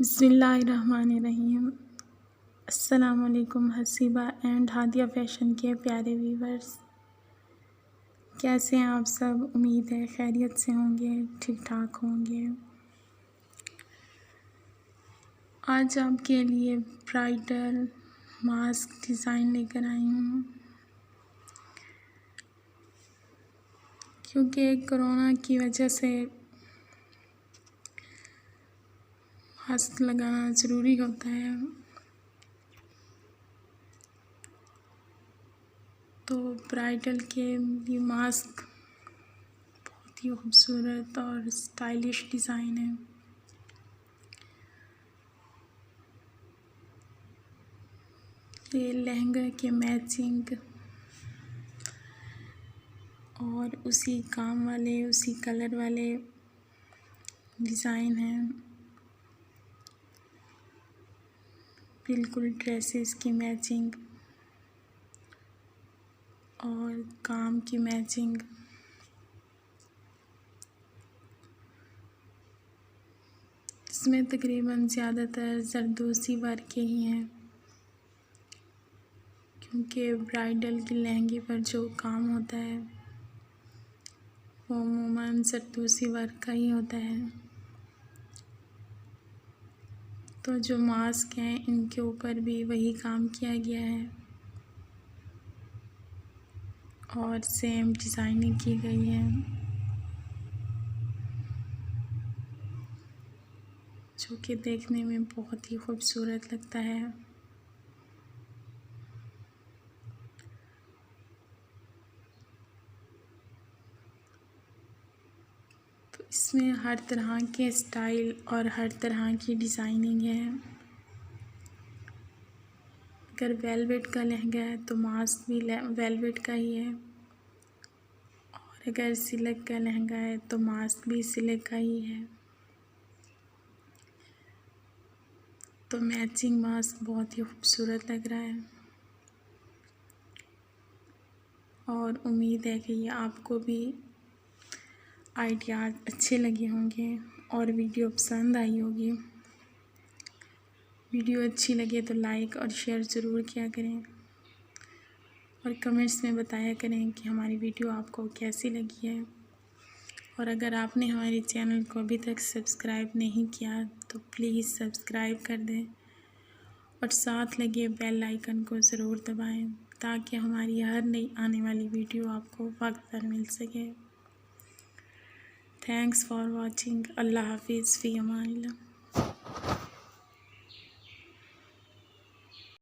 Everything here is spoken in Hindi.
बिस्मिल्लाहिर्रहमानिर्रहीम। अस्सलामु अलैकुम हसीबा एंड हादिया फैशन के प्यारे व्यूवर्स, कैसे हैं आप सब। उम्मीद है खैरियत से होंगे, ठीक ठाक होंगे। आज आपके लिए ब्राइडल मास्क डिज़ाइन लेकर आई हूँ, क्योंकि कोरोना की वजह से मास्क लगाना ज़रूरी होता है। तो ब्राइडल के ये मास्क बहुत ही खूबसूरत और स्टाइलिश डिज़ाइन है। ये लहंगा के मैचिंग और उसी काम वाले, उसी कलर वाले डिज़ाइन हैं। बिल्कुल ड्रेसेस की मैचिंग और काम की मैचिंग। इसमें तकरीबन ज़्यादातर जरदोज़ी वर्क के ही हैं, क्योंकि ब्राइडल के लहंगे पर जो काम होता है वो अमूमन जरदोज़ी वर्क का ही होता है। तो जो मास्क हैं इनके ऊपर भी वही काम किया गया है और सेम डिज़ाइनिंग की गई है, जो कि देखने में बहुत ही खूबसूरत लगता है। तो इसमें हर तरह के स्टाइल और हर तरह की डिज़ाइनिंग है। अगर वेलवेट का लहंगा है तो मास्क भी वेलवेट का ही है, और अगर सिल्क का लहंगा है तो मास्क भी सिल्क का ही है। तो मैचिंग मास्क बहुत ही खूबसूरत लग रहा है और उम्मीद है कि ये आपको भी आइडियाज़ अच्छे लगे होंगे और वीडियो पसंद आई होगी। वीडियो अच्छी लगे तो लाइक और शेयर ज़रूर किया करें और कमेंट्स में बताया करें कि हमारी वीडियो आपको कैसी लगी है। और अगर आपने हमारे चैनल को अभी तक सब्सक्राइब नहीं किया तो प्लीज़ सब्सक्राइब कर दें और साथ लगे बेल आइकन को ज़रूर दबाएं, ताकि हमारी हर नई आने वाली वीडियो आपको वक्त पर मिल सके। Thanks for watching. अल्लाह हाफिज़, फ़ी अमानिल्लाह।